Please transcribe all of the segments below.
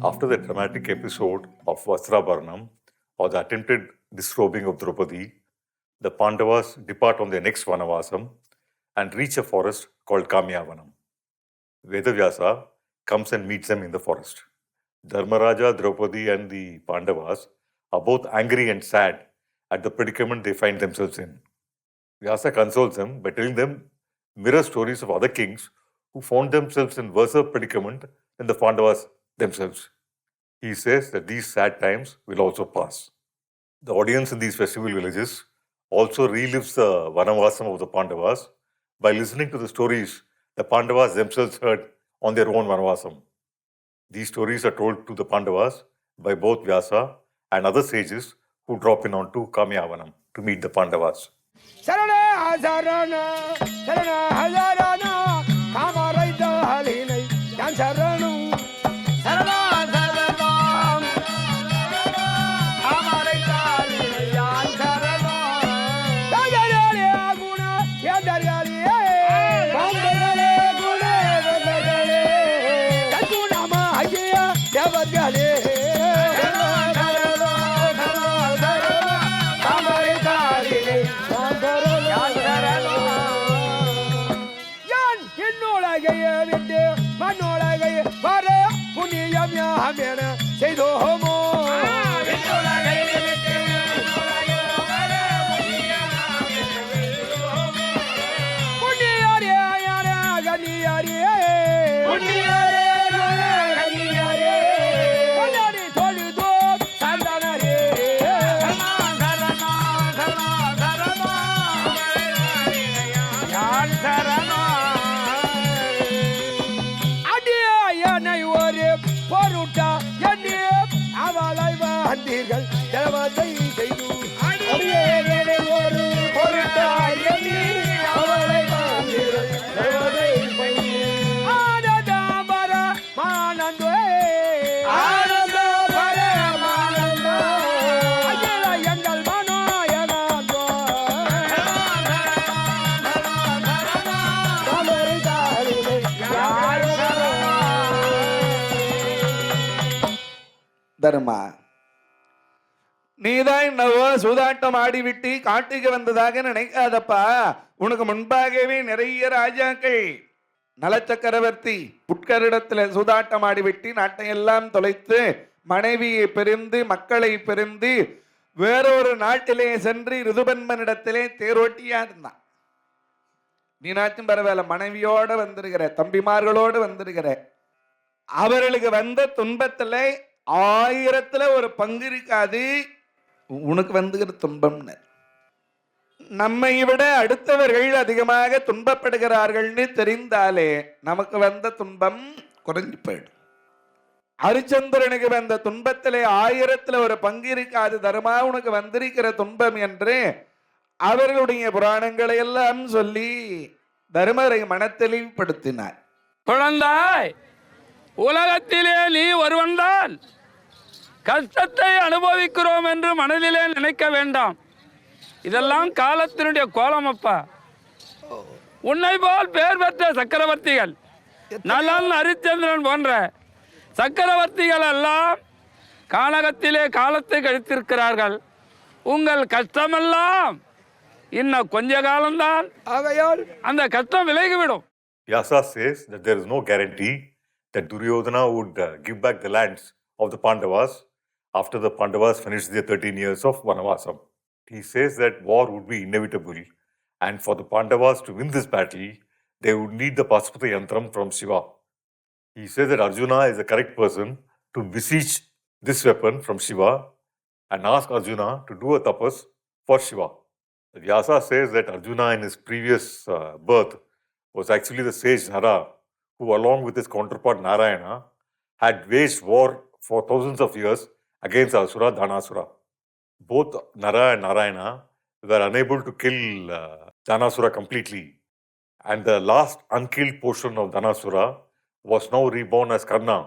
After the dramatic episode of Vastrabharanam, or the attempted disrobing of Draupadi, the Pandavas depart on their next Vanavasam and reach a forest called Kamyavanam. Vedavyasa comes and meets them in the forest. Dharmaraja, Draupadi, and the Pandavas are both angry and sad at the predicament they find themselves in. Vyasa consoles them by telling them mirror stories of other kings who found themselves in worse predicament than the Pandavas themselves. He says that these sad times will also pass. The audience in these festival villages also relives the Vanavasam of the Pandavas by listening to the stories the Pandavas themselves heard on their own Vanavasam. These stories are told to the Pandavas by both Vyasa and other sages who drop in onto Kamyavanam to meet the Pandavas. Sarana Hazarana, Sarana Hazarana, Kamaraita Halinai, Yan Saranu, Sarana Hazarana, Kamaraita Halinai, Yan Saranu, Dagari Aguna, Yadari, Bambari Gune, Katunama Hajia, Yavagale. தர்மா, நீதான் என்னவோ சூதாட்டம் ஆடிவிட்டு காட்டுக்கு வந்ததாக நினைக்காதப்பா. உனக்கு முன்பாகவே நிறைய ராஜாக்கள் நலச்சக்கரவர்த்தி புட்கரிடத்துல சூதாட்டம் ஆடிவிட்டு நாட்டை எல்லாம் தொலைத்து மனைவியை பிரிந்து மக்களை பிரிந்து வேறொரு நாட்டிலே சென்று ரிதுபன்மனிடத்திலே தேரோட்டியா இருந்தான். நீனாச்சும் பரவாயில்ல, மனைவியோட வந்திருக்கிற, தம்பிமார்களோடு வந்திருக்கிற. அவர்களுக்கு வந்த துன்பத்துல 1000ல் ஒரு பங்கு இருக்காது உனக்கு வந்துகிற துன்பம்னு. நம்மை விட அடுத்தவர்கள் அதிகமாக துன்பப்படுகிறார்கள்னு தெரிந்தாலே நமக்கு வந்த துன்பம் குறைஞ்சு போயிடும். ஹரிச்சந்திரனுக்கு வந்த துன்பத்திலே 1000ல் ஒரு பங்கு இருக்காது தர்மா உனக்கு வந்திருக்கிற துன்பம் என்று அவர்களுடைய புராணங்களை எல்லாம் சொல்லி தர்மரை மனத்தெளிவுபடுத்தினார். குழந்தாய், உலகத்திலே நீ ஒருவன்தான் கஷ்டத்தை அனுபவிக்கிறோம் என்று மனதிலே நினைக்க வேண்டாம். இதெல்லாம் காலத்தினுடைய கோலமப்பா. உன்னை போல் பெயர் பெற்ற சக்கரவர்த்திகள், நலன் ஹரிச்சந்திரன் போன்ற சக்கரவர்த்திகள் எல்லாம் கானகத்திலே காலத்தை கழித்திருக்கிறார்கள். உங்கள் கஷ்டமெல்லாம் இன்னும் கொஞ்ச காலம்தான், ஆகையால் அந்த கஷ்டம் விலகிவிடும். Vyasa says that there is no guarantee that Duryodhana would give back the lands of the Pandavas after the Pandavas finished their 13 years of Vanavasam. He says that war would be inevitable, and for the Pandavas to win this battle, they would need the Pasupata Yantram from Shiva. He says that Arjuna is the correct person to beseech this weapon from Shiva and ask Arjuna to do a tapas for Shiva. Vyasa says that Arjuna in his previous birth was actually the sage Nara, who along with his counterpart Narayana had waged war for thousands of years against Asura Dhanasura. Both Nara and Narayana were unable to kill Dhanasura completely, and the last unkilled portion of Dhanasura was now reborn as Karna,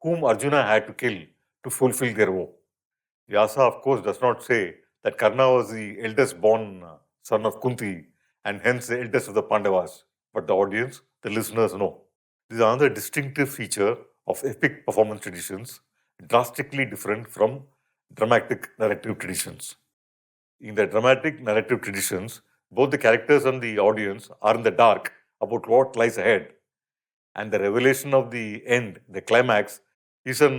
whom Arjuna had to kill to fulfill their woe. Vyasa, of course, does not say that Karna was the eldest born son of Kunti and hence the eldest of the Pandavas, but the audience, the listeners know. This is another distinctive feature of epic performance traditions drastically different from dramatic narrative traditions. In the dramatic narrative traditions, both the characters and the audience are in the dark about what lies ahead. And the revelation of the end, the climax, is a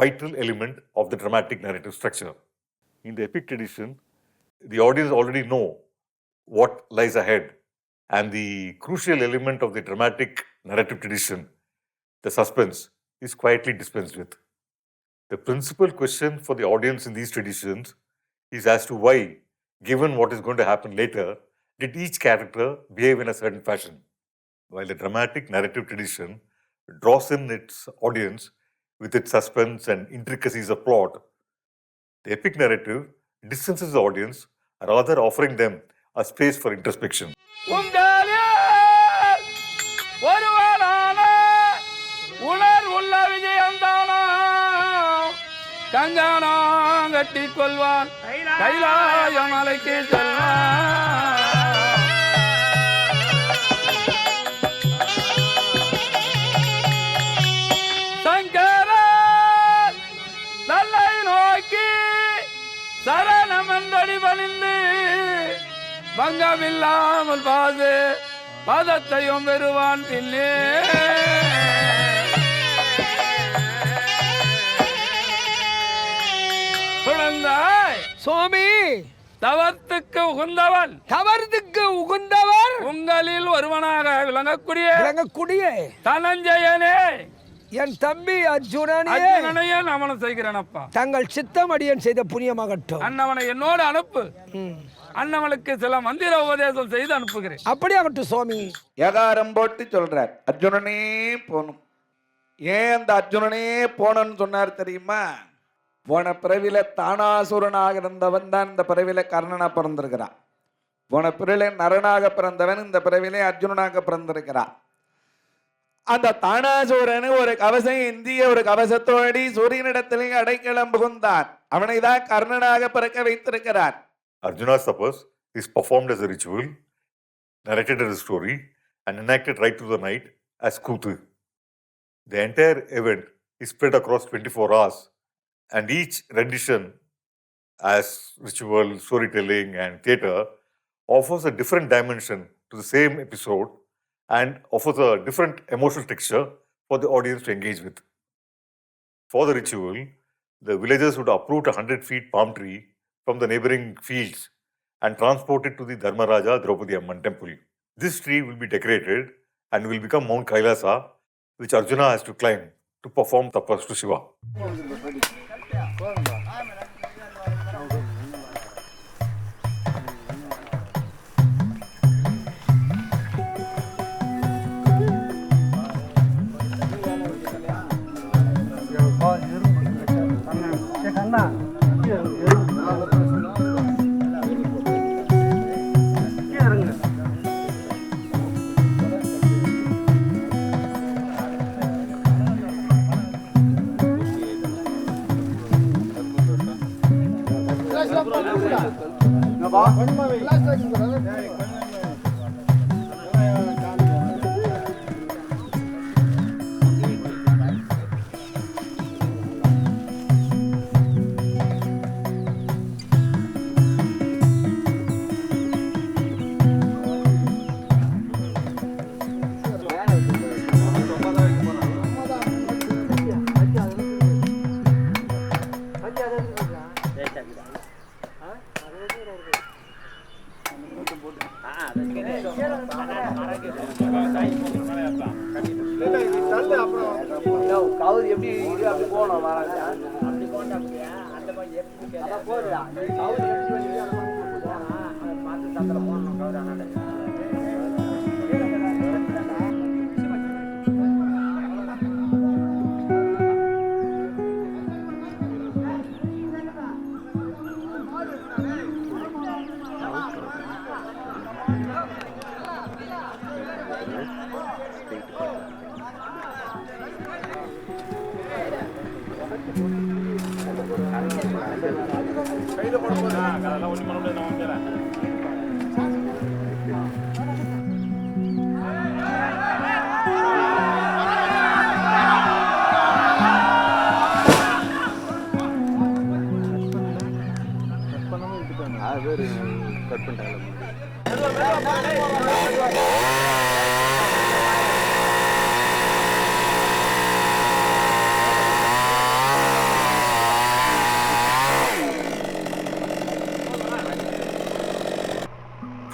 vital element of the dramatic narrative structure. In the epic tradition, the audience already know what lies ahead. And the crucial element of the dramatic narrative tradition, the suspense, is quietly dispensed with. The principal question for the audience in these traditions is as to why, given what is going to happen later, did each character behave in a certain fashion. While the dramatic narrative tradition draws in its audience with its suspense and intricacies of plot, the epic narrative distances the audience, rather offering them a space for introspection. உங்களில் ஒருவனான உணர் உள்ள விஜயந்தானா கங்கானா கட்டி கொள்வான் கைலாய மலைக்கு செல்வான். சங்கரன் தன்னை நோக்கி சரணமன்றடி பணிந்து பங்கமில்லாமல் பாதத்தையும் பெறுவான் பின்னே. குழந்தாய், சுவாமி தவத்துக்கு உகந்தவன் தவறுக்கு உகுந்தவர் உங்களில் ஒருவனாக விளங்கக்கூடிய தனஞ்சயனே, என் தம்பி அர்ஜுனனே அர்ஜுனனையே நமனம் செய்கிறேனப்பா. தங்கள் சித்தம் அடியன் செய்த புண்ணியமாகட்டும். அண்ணவனை என்னோடு அனுப்பு. அண்ணவனுக்கு சில மந்திர உபதேசம் செய்து அனுப்புகிறேன். அப்படியாகட்டும் சுவாமி. ஏகாரம் போட்டு சொல்றார், அர்ஜுனனே போகணும். ஏன் அந்த அர்ஜுனனே போனன்னு சொன்னார் தெரியுமா? போன பிறவில தானாசுரனாக இருந்தவன் தான் இந்த பிறவில கர்ணனா பிறந்திருக்கிறான். போன பிறவில நரனாக பிறந்தவன் இந்த பிறவிலே அர்ஜுனனாக பிறந்திருக்கிறான். அந்த தானாசூரனு ஒரு கவசம் இந்திய ஒரு கவசத்தோடி சூரியனிடத்திலே அடைக்கலம் புகுந்தான். அவனை தான் கர்ணனாக பிறக்க வைத்திருக்கிறார். Arjuna's tapas is performed as a ritual, narrated as a story, and enacted right through the night as Kuthu. The entire event is spread across 24 hours, and each rendition, as ritual, storytelling, and theatre, offers a different dimension to the same episode and offers a different emotional texture for the audience to engage with. For the ritual, the villagers would uproot a 100 feet palm tree from the neighboring fields and transport it to the Dharmaraja Draupadi Amman temple. This tree will be decorated and will become Mount Kailasa, which Arjuna has to climb to perform tapas to Shiva.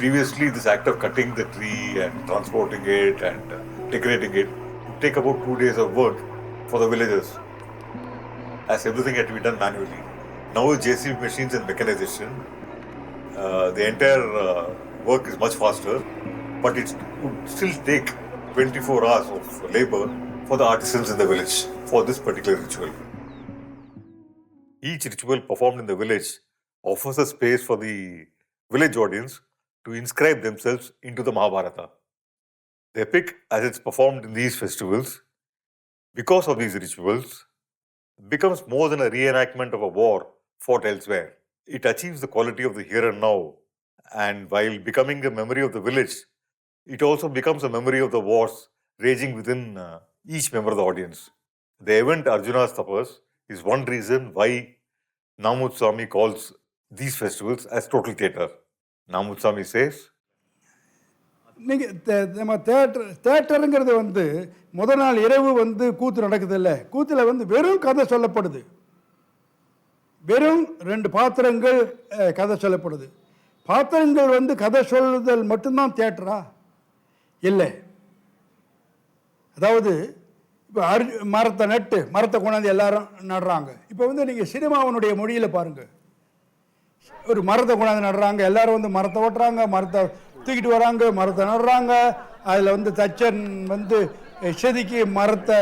previously, this act of cutting the tree and transporting it and decorating it would take about 2 days of work for the villagers, as everything had to be done manually. Now with JCB machines and mechanization, the entire work is much faster, but it would still take 24 hours of labor for the artisans in the village for this particular ritual. Each ritual performed in the village offers a space for the village audience to inscribe themselves into the Mahabharata. The epic, as it's performed in these festivals, because of these rituals, becomes more than a reenactment of a war fought elsewhere. It achieves the quality of the here and now, and while becoming a memory of the village, it also becomes a memory of the wars raging within each member of the audience. The event Arjuna's Tapas is one reason why Namutswamy calls these festivals as total theatre. Namutswamy says, நீங்கள் நம்ம தேட்டருங்கிறது வந்து முதல் நாள் இரவு வந்து கூத்து நடக்குது இல்லை, கூத்தில் வந்து வெறும் கதை சொல்லப்படுது, வெறும் 2 பாத்திரங்கள் கதை சொல்லப்படுது. பாத்திரங்கள் வந்து கதை சொல்லுதல் மட்டும்தான் தியேட்டரா? இல்லை. அதாவது இப்போ மரத்தை கொண்டாந்து எல்லாரும் நடுறாங்க. இப்போ வந்து நீங்கள் சினிமாவனுடைய மொழியில் பாருங்கள், ஒரு மரத்தை கொண்டாந்து நடுறாங்க, எல்லாரும் வந்து மரத்தை ஓட்டுறாங்க, மரத்தை தூக்கிட்டு வராங்க, மரத்தை நடுறாங்க. அதில் வந்து தச்சன் வந்து செதுக்கி மரத்தை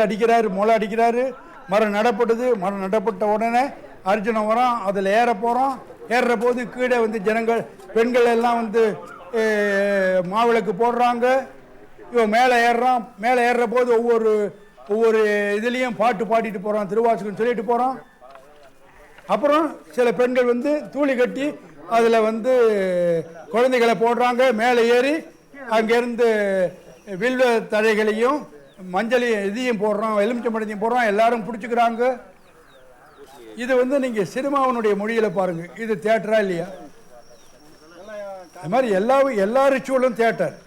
அடிக்கிறாரு, முளை அடிக்கிறாரு, மரம் நடப்படுது. மரம் நடப்பட்ட உடனே அர்ஜுனன் வரான், அதில் ஏற போகிறோம். ஏறுற போது கீழே வந்து ஜனங்கள் பெண்கள் எல்லாம் வந்து மாவிளக்கு போடுறாங்க. இவன் மேலே ஏறுறான். மேலே ஏறுற போது ஒவ்வொரு இதுலேயும் பாட்டு பாடிட்டு போகிறான், திருவாசகம் சொல்லிட்டு போகிறான். அப்புறம் சில பெண்கள் வந்து தூளி கட்டி அதில் வந்து குழந்தைகளை போடுறாங்க. மேலே ஏறி அங்கேருந்து வில்வ தழைகளையும் மஞ்சளையும் இதையும் போடுறோம், எலுமிச்சம்பழத்தையும் போடுறோம், எல்லாரும் பிடிச்சிக்கிறாங்க. இது வந்து நீங்கள் சினிமாவனுடைய மொழியில் பாருங்கள், இது தியேட்டரா இல்லையா? அது மாதிரி எல்லா ரிச்சுவலும் தியேட்டர்.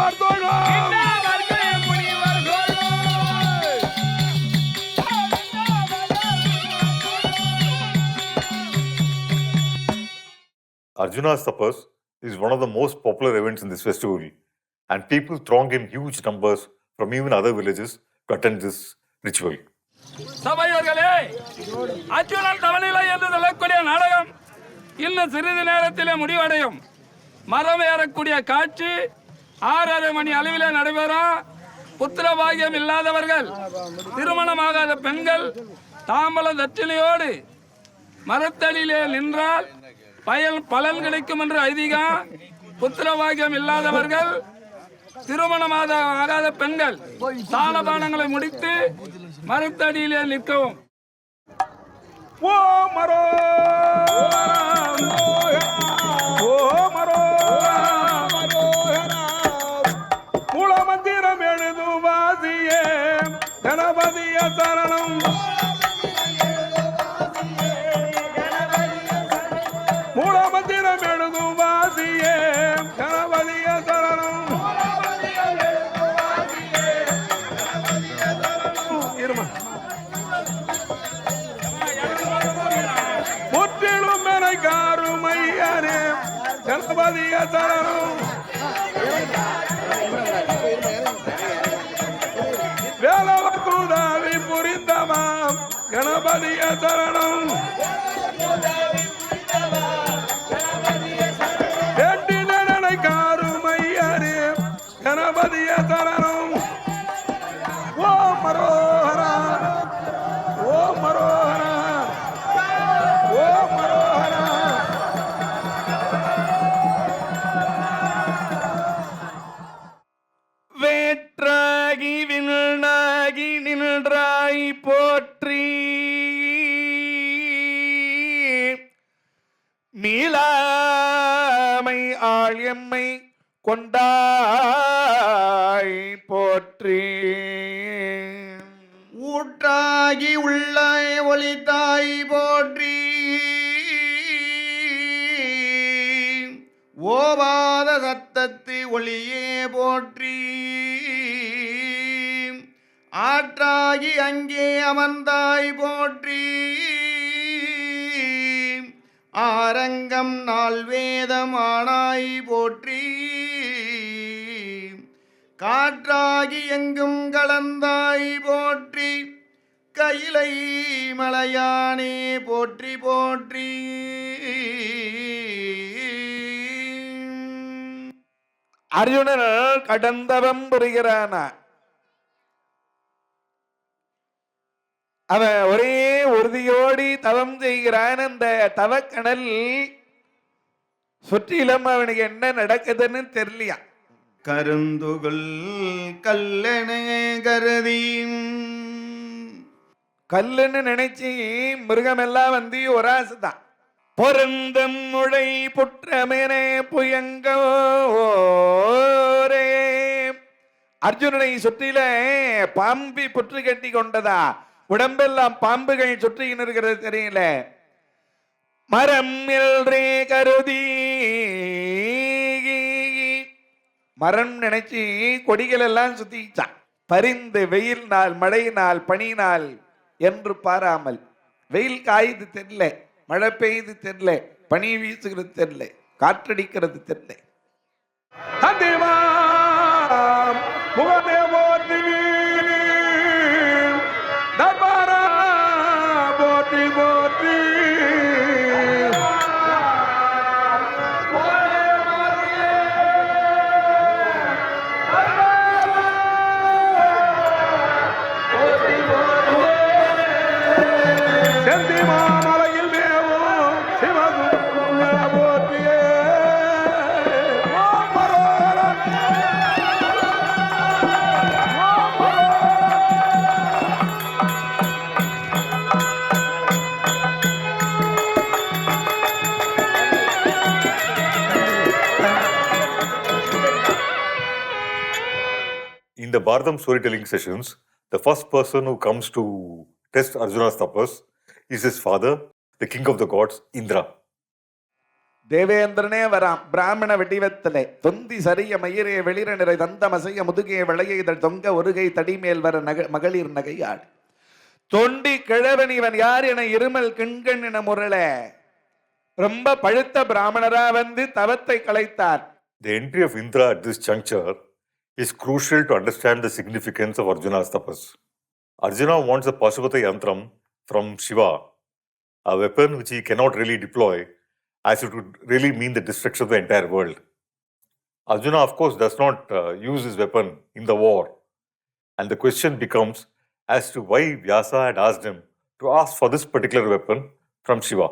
முனிவர் தோழர் Arjuna's tapas is one of the most popular events in this festival, and people throng in huge numbers from even other villages to attend this ritual. சபையோர்களே, Arjunan தவநிலை என்று சொல்லக்கூடிய நாடகம் இன்னும் சிறிது நேரத்திலே முடிவடையும். மரம் ஏறக்கூடிய காட்சி 6:30 மணி அளவிலே நடைபெறும். புத்திர பாகியம் இல்லாதவர்கள், திருமணமாகாத பெண்கள் தாம்பல தட்சிணையோடு மரத்தடியிலே நின்றால் பலன் கிடைக்கும் என்று ஐதீகம். புத்திர பாகியம் இல்லாதவர்கள், திருமணமாகாத பெண்கள் தானபானங்களை முடித்து மரத்தடியிலே நிற்கவும். ஓ மரோ ஓ மரோ மூல மந்திரம் எழுதுவாதியே கணபதிய சரணம். மூல மந்திரம் எழுதுவாதியே கணபதிய சரணம். இருமா முற்றிலும் மெனக்காருமையரே கணபதிய சரணம். வேலவர் தூதாவி புரிந்தமாம் கணபதிய சரணம். வேண்டினனை காருமையரே கணபதிய சரணம். ஓ மரோஹரா ஓ மரோஹரா ஓ மரோஹரா. வேற்றாகி விண்ணாகி நின்றாய் போற்றி, மீளாமை ஆழியம்மை கொண்டாய் போற்றி. ஊற்றாகி உள்ளாய் ஒளித்தாய் போற்றி, ஓவாத சத்தத்து ஒளியே போற்றி. ஆற்றாகி அங்கே அமர்ந்தாய் போற்றி, ஆரங்கம் நால்வேதம் ஆனாய் போற்றி. காற்றாகி எங்கும் கலந்தாய் போற்றி, கையிலை மலையானே போற்றி போற்றி. அர்ஜுனன் கடந்தவம் புரிகிறானா. அவன் ஒரே உறுதியோடி தவம் செய்கிறான். அந்த தவக்கணல் சுற்றிலும் அவனுக்கு என்ன நடக்குதுன்னு தெரியலையா. கருந்துகுல் கல்லென கருதி, கல்லுன்னு நினைச்சு மிருகமெல்லாம் வந்து ஒரு ஆசைதான். பொருந்தம் முளை புற்றமேனே புயங்கோரே. அர்ஜுனனை சுற்றில பாம்பி புற்று கட்டி கொண்டதா, உடம்பெல்லாம் பாம்புகள் சுற்றி நிற்கிறது தெரியல. மரம் எல்ரே கருதி, மரம் நினைச்சு கொடிகள் எல்லாம் சுத்திச்சான். பரிந்து வெயில் நாள் மழை நாள் பனி நாள் என்று பாராமல், வெயில் காயுது தெரியல, மழை பெய்யுது தெரியல, பனி வீசுகிறது தெரியல, காற்றடிக்கிறது தெரியல. போற்றி போற்றி. செந்திமாமலையில் மேவும் சிவகுருவே போற்றியே. In the Bharatam storytelling sessions, the first person who comes to test Arjuna's tapas is his father, the king of the gods, Indra. தேவேந்திரனே வராம் பிராமண வடிவத்திலே தொந்தி சரிய மயிரே வெளிர நிறை தந்தமசைய முதுகிய விளைய இதழ் தொங்க ஒருகை தடிமேல் வர மகளிர் நகையாடு தொண்டி கிழவன் இவன் யார் என இருமல் கிண்கண் என முரள ரொம்ப பழுத்த பிராமணரா வந்து தவத்தை கலைத்தார். The entry of Indra at this juncture is crucial to understand the significance of Arjuna's tapas. Arjuna wants a Pashupata Yantram from Shiva, a weapon which he cannot really deploy, as it would really mean the destruction of the entire world. Arjuna, of course, does not use his weapon in the war. And the question becomes as to why Vyasa had asked him to ask for this particular weapon from Shiva.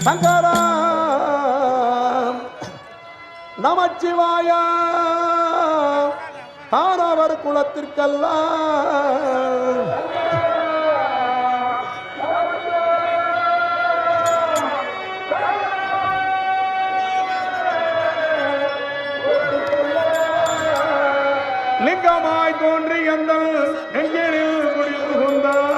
சங்கரா நமச்சிவாய தானவர் குலத்திற்கெல்லாம் லிங்கமாய் தோன்றி எங்கள் நெஞ்சினில் குடிபுகுந்தார்.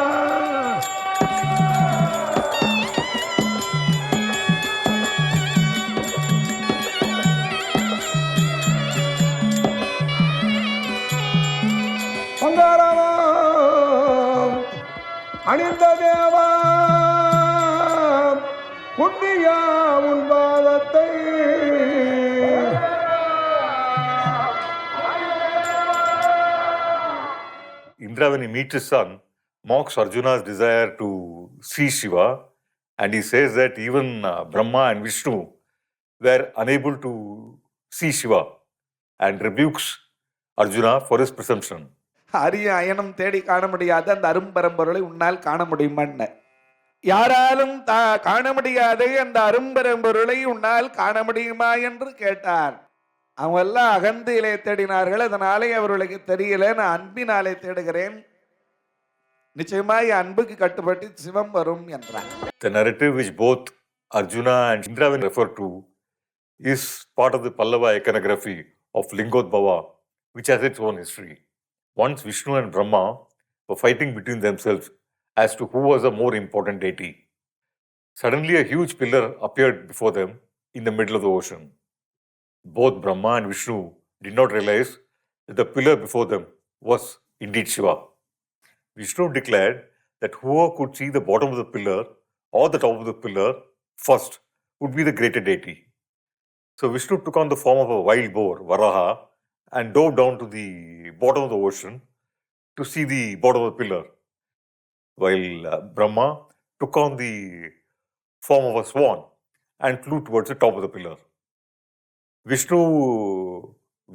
அணிந்த தேவா புண்ணியா உன் பாதத்தை Indra, when he meets his son, mocks Arjuna's desire to see Shiva, and he says that even Brahma and Vishnu were unable to see Shiva, and rebukes Arjuna for his presumption. அரிய அயனம் தேடி காண முடியாத அந்த அரும்பரம்பொருளை உன்னால் காண முடியுமான்னு யாராலும் காண முடியாத அந்த அரும்பரம்பொருளை உன்னால் காண முடியுமா என்று கேட்டார். அவங்க எல்லாம் அகந்தியிலே தேடினார்கள், அதனாலே அவர்களுக்கு தெரியல, நான் அன்பினாலே தேடுகிறேன், நிச்சயமாய் அன்புக்கு கட்டுப்பட்டு சிவம் வரும் என்றார். The narrative which both Arjuna and Indra refer to is part of the Pallava iconography of Lingodbhava, which has its own history. Once Vishnu and Brahma were fighting between themselves as to who was a more important deity. Suddenly a huge pillar appeared before them in the middle of the ocean. Both Brahma and Vishnu did not realize that the pillar before them was indeed Shiva. Vishnu declared that whoever could see the bottom of the pillar or the top of the pillar first would be the greater deity. So Vishnu took on the form of a wild boar, Varaha, and dove down to the bottom of the ocean to see the bottom of the pillar, while Brahma took on the form of a swan and flew towards the top of the pillar. Vishnu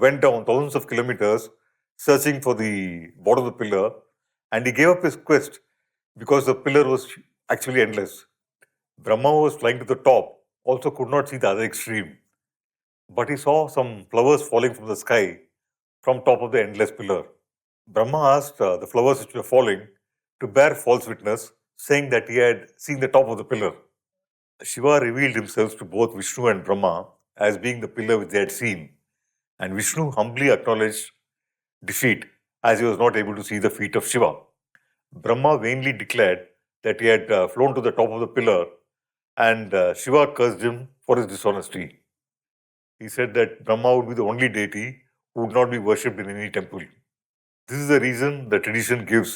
went down thousands of kilometers searching for the bottom of the pillar, and he gave up his quest because the pillar was actually endless. Brahma was flying to the top, also could not see the other extreme, but he saw some flowers falling from the sky from top of the endless pillar. Brahma asked the flowers which were falling to bear false witness, saying that he had seen the top of the pillar. Shiva revealed himself to both Vishnu and Brahma as being the pillar which they had seen, and Vishnu humbly acknowledged defeat as he was not able to see the feet of Shiva. Brahma vainly declared that he had flown to the top of the pillar, and Shiva cursed him for his dishonesty. He said that Brahma would be the only deity who would not be worshipped in any temple. This is the reason the tradition gives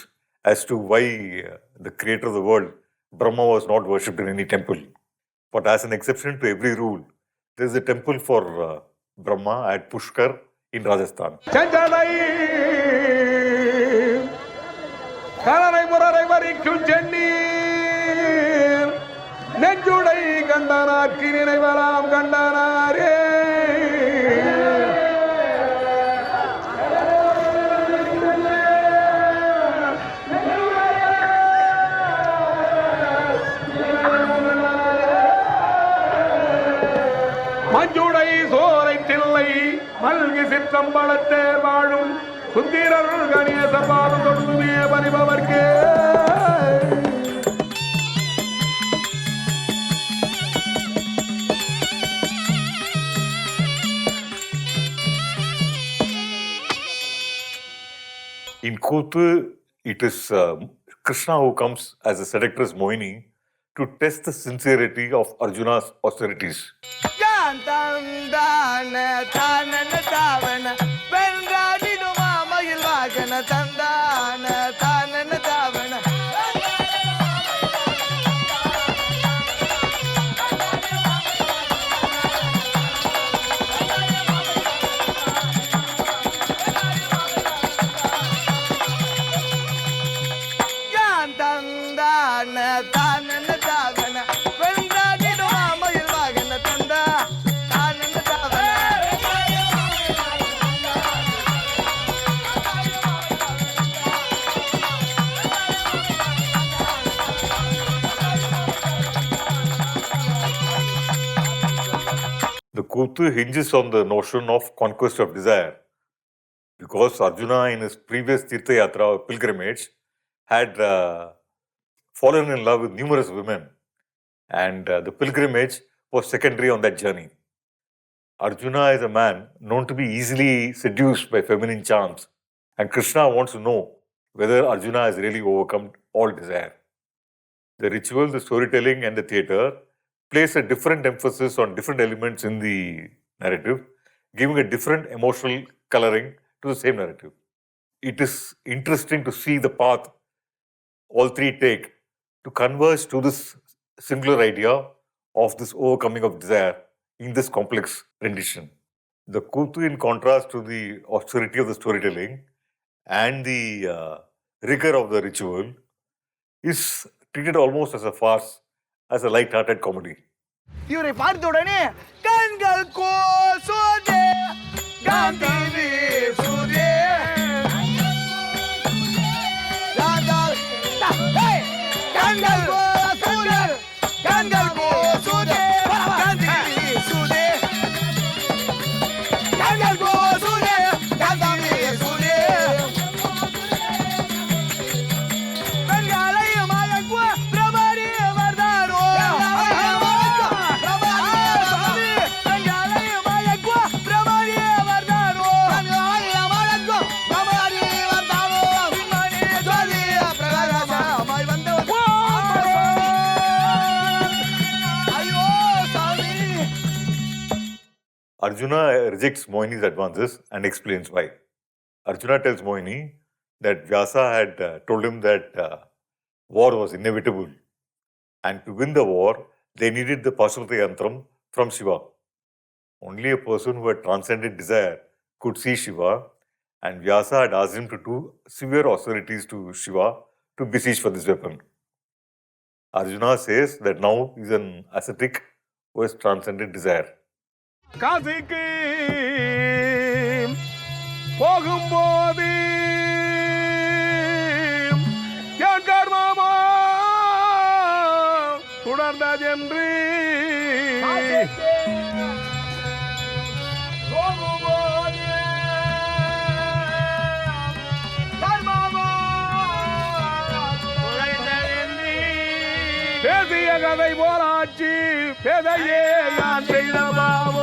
as to why the creator of the world, Brahma, was not worshipped in any temple. But as an exception to every rule, there is a temple for Brahma at Pushkar in Rajasthan. செஞ்சலை கலரை முரரை வரிக்கும் சென்னீர் நெஞ்சுடை கண்டனாக்கி நினைவலாம் கண்டனாரே மஞ்சுடை சோலை தில்லை மல்கி சிற்றம்பலத்தே வாழும் சுந்தீரர் கணேச பாதம் தொழுமே பறிபவர்க்கே In Kuthu, it is Krishna who comes as a seductress Mohini to test the sincerity of Arjuna's austerities. The Kuthu hinges on the notion of conquest of desire, because Arjuna in his previous Tirtha Yatra or pilgrimage had fallen in love with numerous women, and the pilgrimage was secondary on that journey. Arjuna is a man known to be easily seduced by feminine charms, and Krishna wants to know whether Arjuna has really overcome all desire. The ritual, the storytelling, and the theatre place a different emphasis on different elements in the narrative, giving a different emotional coloring to the same narrative. It is interesting to see the path all three take to converge to this singular idea of this overcoming of desire in this complex rendition. The Kuthu, in contrast to the austerity of the storytelling and the rigor of the ritual, is treated almost as a farce, as a light-hearted comedy. இவரை பார்த்த உடனே கண்கள் கோசுதே காந்தி வீசுதே கண்கள் கோசுதே கண்கள் கோசுதே காந்தி வீசுதே கண்கள் கோசுதே காந்தி வீசுதே கண்களை மயக்குவ பிரபரி வர்தாரோ Arjuna rejects Mohini's advances and explains why. Arjuna tells Mohini that Vyasa had told him that war was inevitable, and to win the war, they needed the Pashupata Yantram from Shiva. Only a person who had transcended desire could see Shiva, and Vyasa had asked him to do severe austerities to Shiva to beseech for this weapon. Arjuna says that now he is an ascetic who has transcended desire. காசிக்கு போகும்போது என் கர்மமா தொடர்ந்ததென்று பேசிய கதை போராட்சி பேதையே யான் செய்த பாவம்.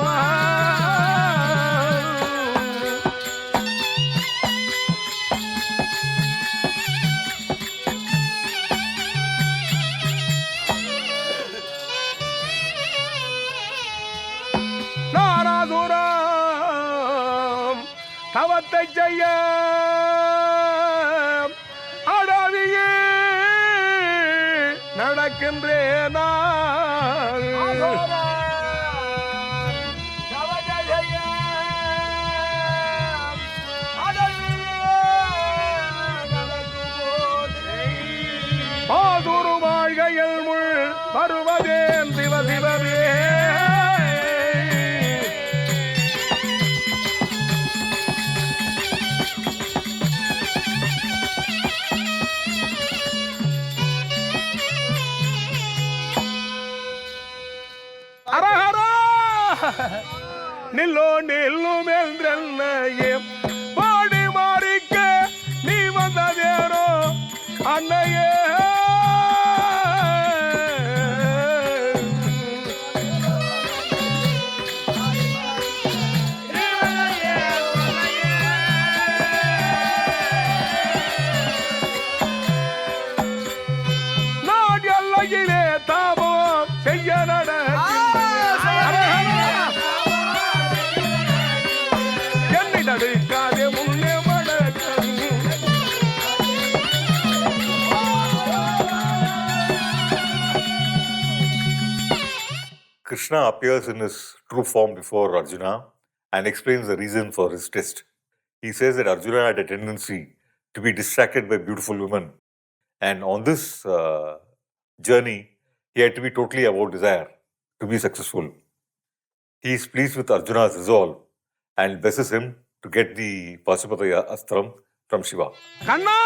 நாராசுரம் தவத்தை செய்ய அடவியே நடக்கின்றேனா பாதுரு வாழ்கையில் முள் வருவதேன் சிவ சிவமே. அரஹரா நில்லோ நில்லும் என்றென்னையே பாடி மாறிக்க நீ வந்ததேனோ அன்னையே. Krishna appears in his true form before Arjuna and explains the reason for his test. He says that Arjuna had a tendency to be distracted by beautiful women. And on this journey, he had to be totally about desire to be successful. He is pleased with Arjuna's resolve and blesses him to get the Pasupata Astram from Shiva. கண்ணா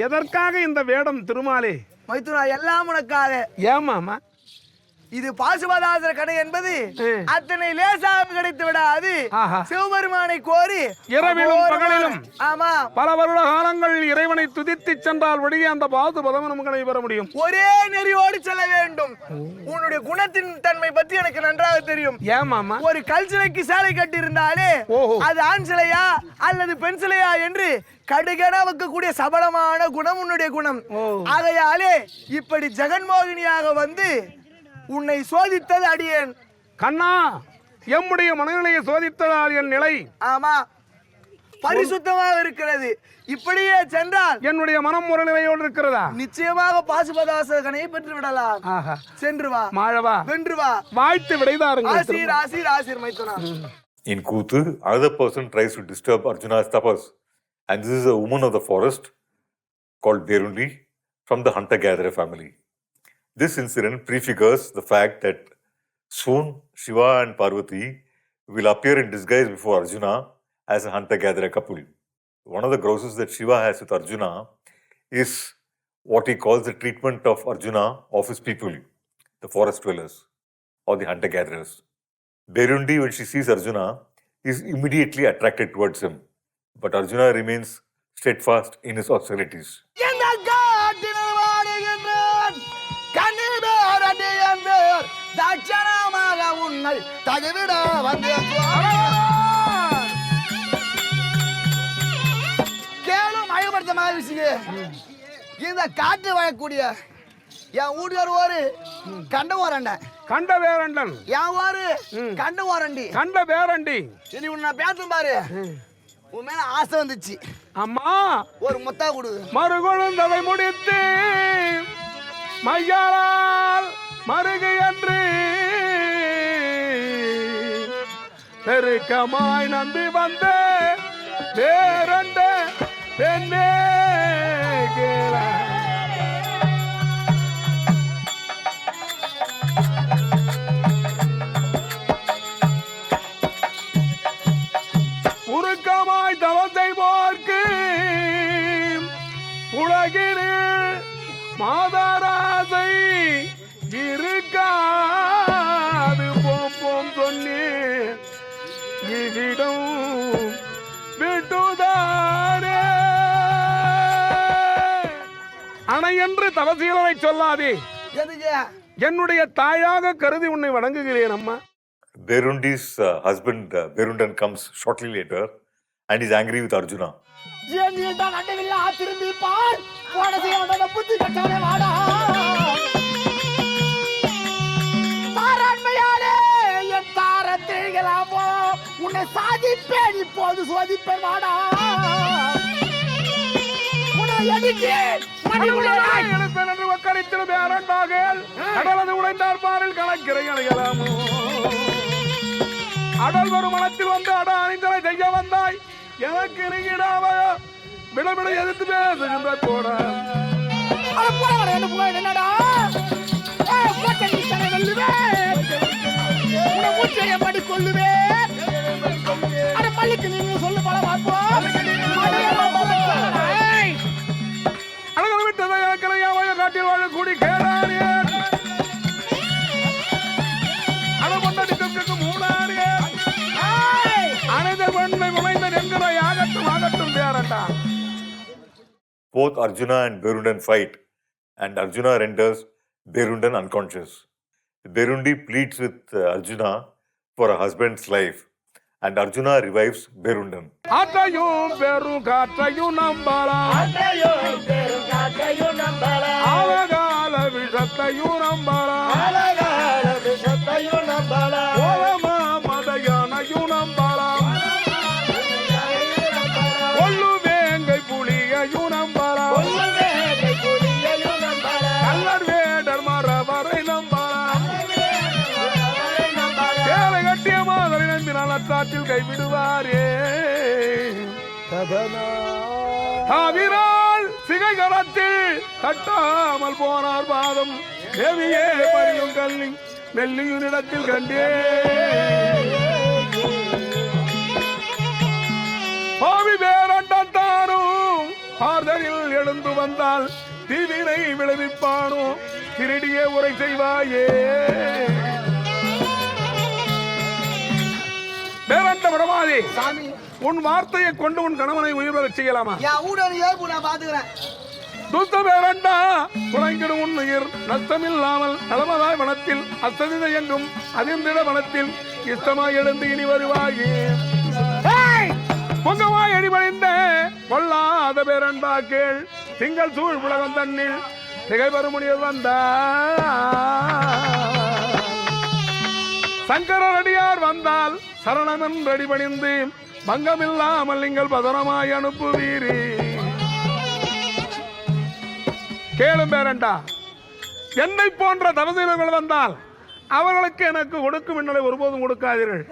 எதற்காக இந்த வேடம் திருமாலே? மைத்துனா எல்லாம் உனக்காக. ஏமாமா இது பாசுபதாசர கடை என்பது அத்தனை லேசாக கிடைத்து விடாது. ஆஹா. சிவபெருமானை கோரி இரவிலும் பகலிலும் ஆமா பல வருட காலங்கள் இறைவனை துதித்து சென்றால் வழியே அந்த பாசுபதம் நமக்கு பெற முடியும். ஒரே நெறியோடு செல்ல வேண்டும். உன்னுடைய குணத்தின் தன்மை பற்றி எனக்கு நன்றாக தெரியும். ஏமாமா ஒரு கல் சிலைக்கு சேலை கட்டி இருந்தாலே ஓஹோ. அது ஆண் சிலையா அல்லது பெண் சிலையா என்று கடுகன வைக்கக்கூடிய சபலமான குணம் உன்னுடைய குணம். ஆகையாலே இப்படி ஜெகன்மோகினியாக வந்து உன்னை சோதித்தது அடியேன். கண்ணா எம்முடைய மனநிலையை சோதித்ததால் என் நிலை ஆமா பரிசுத்தமாக இருக்கிறது. இப்படியே சென்றால் என்னுடைய மனம் ஒரு நிலையோடு இருக்கிறதா? நிச்சயமாக பாசுபதாசகனை பெற்று விடலாம். ஆஹா. சென்று வா, மாழவா வென்று வா. வாழ்த்து விடைதாருங்க. ஆசீர் ஆசீர் ஆசீர் மைத்துனா. In Kuthu, another person tries to disturb Arjuna's tapas. And this is a woman of the forest called Berundi from the hunter-gatherer family. This incident prefigures the fact that soon Shiva and Parvati will appear in disguise before Arjuna as a hunter-gatherer couple. One of the grouses that Shiva has with Arjuna is what he calls the treatment of Arjuna of his people, the forest dwellers or the hunter-gatherers. Berundi, when she sees Arjuna, is immediately attracted towards him. But Arjuna remains steadfast in his austerities. இந்த காட்டினில் வாடுகின்றான் கண்ணில் என்பர் தட்சணமாக உன்னை தகுவிட வந்தேன். கேளும் மயப்படுத்த மாதிரி இந்த காட்டு வழக்கூடிய என் வீட்டுக்கார ஒரு கண்ட ஓரண்ட கண்ட வேரண்டன் என் ஒரு கண்ட ஓரண்டி கண்ட வேரண்டி. இனி உன்னை பேசும் பாரு உன் மேல ஆசை வந்துச்சு. அம்மா ஒரு முத்தா கொடு. மறுகுழந்ததை முடித்து மையாளால் மருகு என்று பெருக்கமாய் நம்பி வந்த வேரண்ட பெண்ணே கேள. உருக்கமாய் தவத்தை போர்க்கு உலகில் மாதாராசை இருக்காது போம் சொன்னேன் இவ்விடம் விட்டுதானே. அணை என்று தவசீலனை சொல்லாதே. எதுக்கு? என்னுடைய தாயாக கருதி உன்னை வணங்குகிறேன் அம்மா. Berundi's husband Berundan comes shortly later and is angry with Arjuna. திரும்பி பார் புத்தி கட்டவனே வாடா. பாராண்மையாலே என் தாரத்தீர்களாமோ உன்னை சாதிப்பேன் இப்போது சோதிப்பேன் வாடா. உன்னை எதிர்த்தேன் என்று வக்கரித்திடும் பேரன்பாகல் கடலது உடைந்தார் பாரில் கணக்கிறை அடையலாமோ. அடல் வரும் மனத்தில் வந்து அட அணிந்தலை செய்ய வந்தாய் எனக்கு நெருங்கிடாம விடவிட எதிர்த்து பேசுகின்ற போட என்னடா படி கொள்ளுவேன். பள்ளிக்கு நீங்க சொல்லு பல அழகு விட்டதை இறக்கிறையாவைய காட்டில் வாழ கூடி கேளானே அளவொண்டடிக்கு மூணானே அனைத வெண்மை முளைந்த நென்கிற ஆகட்டும் ஆகட்டும் பேரண்டா. Both Arjuna and Berundan fight, and Arjuna renders Berundan unconscious. Berundi pleads with Arjuna for a husband's life, and Arjuna revives Berundan. ஆற்றையும் பெரும் காற்றையும் நம்பலாம், ஆழகால விஷத்தையும் நம்பலாம், ஓலமா மதையானையும் நம்பலாம், கொல்லுவேங்கை புலியையும் நம்பலாம், கல்லர் வேடர் மரவரை நம்பலாம், நற்றாற்றில் கைவிடுவாரே. தாவிரால் சிகை கரத்தில் தட்டாமல் போனார் பாதம் தேவியே பணியும் கல்லி மெல்லியுனிடத்தில் கண்டே. பாவி வேறண்டாரும் ஆர்தலில் எழுந்து வந்தால் தீவினை விளைவிப்பானோ திருடியே உரை செய்வாயே. வேறண்ட விடமாதே, உன் வார்த்தையை கொண்டு உன் கணவனை உயிர்வரச் செய்யலாமா? துத்த வேறண்டா குறைங்கிடும் உன் உயிர் நஷ்டமில்லாமல் நலமதாய் வனத்தில் அசதித எங்கும் அதிர்ந்திட வனத்தில் இஷ்டமாய் எழுந்து இனி வருவாயே. பொங்கமாய் அடிபணிந்த கொள்ளாத பேரன்பா கேள் திங்கள் சூழ் உலகம் தன்னில் திகைபெறும் முடியல் வந்த சங்கரர் அடியார் வந்தால் சரணமன் அடிபணிந்து பங்கமில்லாமல் நீங்கள் பதனமாய் அனுப்புவீரே. கேளும் பேரண்டா, என்னை போன்ற தவசீலர்கள் வந்தால் அவர்களுக்கு எனக்கு கொடுக்கும் இன்னலை ஒருபோதும் கொடுக்காதீர்கள்.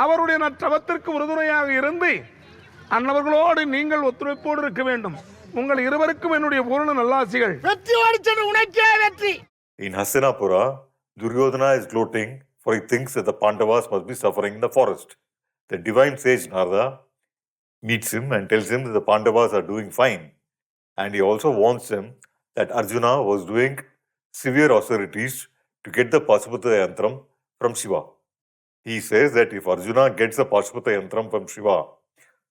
அவருடைய நற்றவத்திற்கு உறுதுணையாக இருந்து அன்னவர்களோடு நீங்கள் ஒத்துழைப்போடு இருக்க வேண்டும். உங்கள் இருவருக்கும் என்னுடைய பூரண நல்லாசிகள். In Hastinapura, Duryodhana is gloating, for he thinks that the Pandavas must be suffering in the forest. The divine sage Narada meets him and tells him that the Pandavas are doing fine. And he also warns him that Arjuna was doing severe austerities to get the Pashupata Yantram from Shiva. He says that if Arjuna gets the Pashupata Yantram from Shiva,